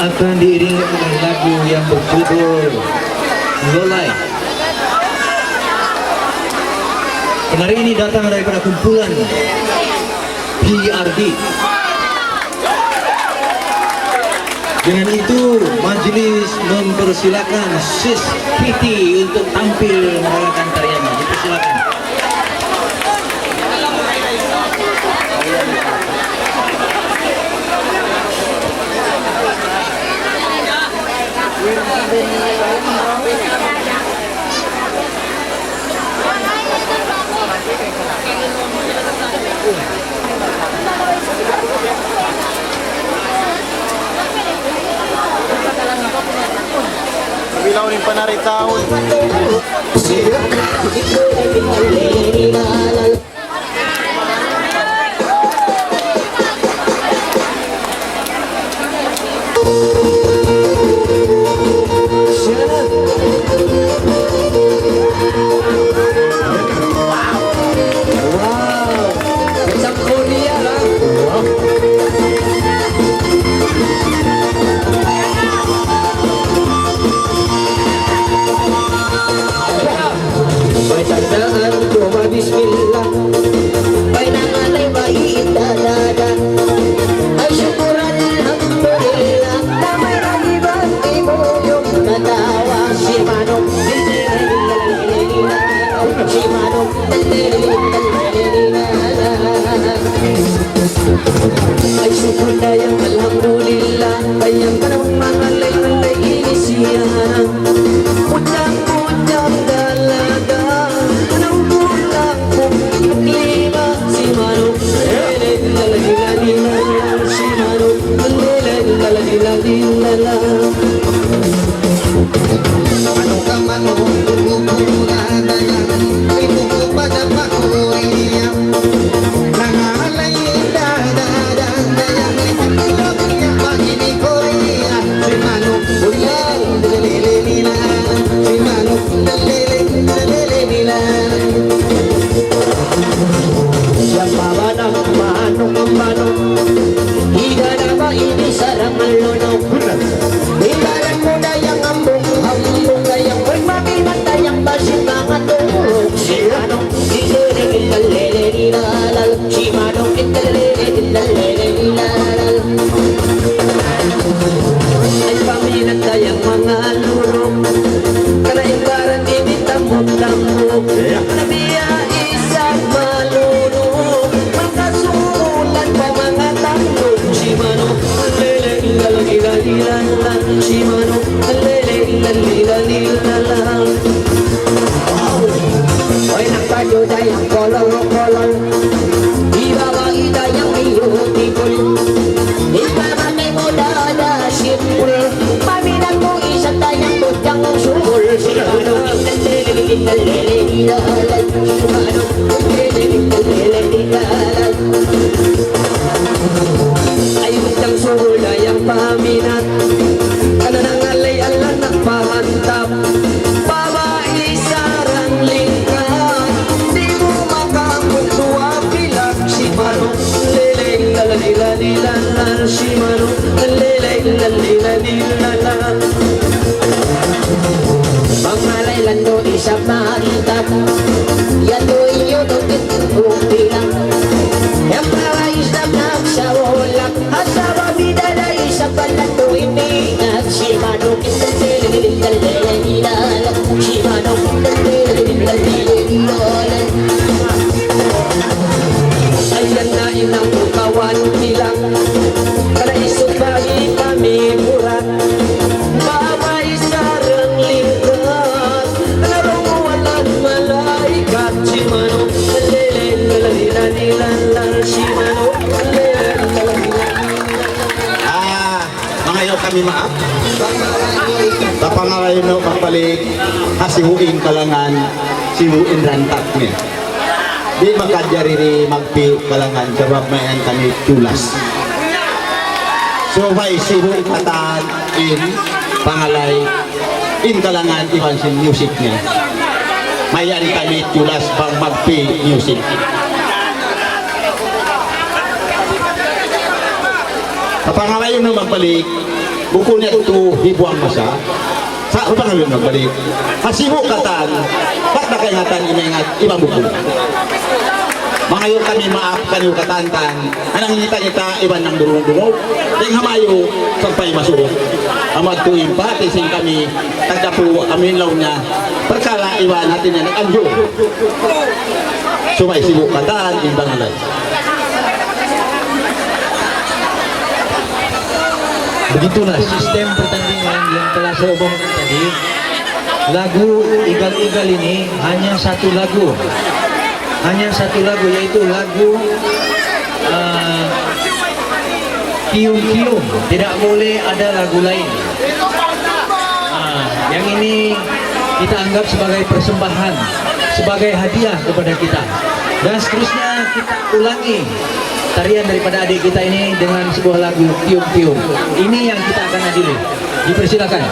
akan diiringi dengan lagu yang berjudul Lolai. Penari ini datang daripada kumpulan PRD. Dengan itu, majelis mempersilakan Sis Piti untuk tampil membawakan tariannya. Dipersilakan. Bilaw rin panari taon. Bismillah, ay nangalay maiitadada. Ay syukuran alhamdulillah, na may nagiban mo yung natawa. Si Manong si Manong ay syukur na yung alhamdulillah, ay ang panang mangalay inisiyan. Punyang dalaga, anong bulang kong lima. Si Manong lalagilagilala, si Manong lalagilagilala. Manong ka manong, tumukulada yan, ay pupupada pa kuriya. Nangalay dadadang dayang itulog niya pag-ini kuriya. Si Manong bulan, dalililila, si Manong dalililila. Siya pabanang manong, higa na ba ini sarang alunok. Higaran mo na yung ambong na yung pagmaminat na yung basit ng atulog. Si Manong ilalililal, si Manong ilalililal. Ay paminat na yung mga alunok, kalaimbaran dinitambok-tambok. Nabiya isang malunok, magkasulat pa mga tanggok. Si Manong lalilalilalan, si Manong lalilalilalan. Ay nagpaduda yung kolor-kolor, ibawa ida yung beautiful. Ipamatay mo dada simple, paminat mo isa tayong butang sumul. Si Manong lalilalilalan, si Manong lalilalilalan. Ay butang sumul na yung paminat, kana nang alay alam nagpahantap. Babae sarang lingkad, di mo makakuntuwa bilang. Si Manong lalilalilalan, si Manong lalilalilalan. Pangalay lando isang makitat, yato inyo nung bilang. Yang para isang nagsawolak, asawa bida na isang balando imingat. Si Manong lalilalilalan, si Manong lalilalilalan. Ayan na inang kawan bilang, kada isupagi kami murat. Babay sarang lingkad, narunguwalan malaikat. Si Manong lalilalilalan, si Manong Mga iyo kami maap. Tapangarayon no kapalik, hasihuin kalangan, sihuin rantak niya. Di makadyariri magpi kalangan, sabab mayan kami tulas. So may sihuin katan in pangalay, in kalangan iban sin music niya. Mayan kami tulas pang magpi music. Kapangalayon na magbalik, buku niya ito hibuang masa sa pangalun nagbalik hasibo katan ba't na kaingatan inaingat ibang buku mangayon kami maap kanyo katantan anang ngita-ngita iban ng durong-durong ding hamayo sampay masuot amad tuwing pa tising kami tagdapo amin law niya perkala iwan natin yan nag-anjo sumay sibo katan imbang alay. Begitulah sistem pertandingan yang telah saya omongkan tadi. Lagu igal-igal ini hanya satu lagu. Hanya satu lagu, yaitu lagu Kium-Kium. Tidak boleh ada lagu lain. Yang ini kita anggap sebagai persembahan, sebagai hadiah kepada kita. Dan seterusnya kita ulangi tarian daripada adik kita ini dengan sebuah lagu Kium-Kium. Ini yang kita akan adili. Dipersilakan.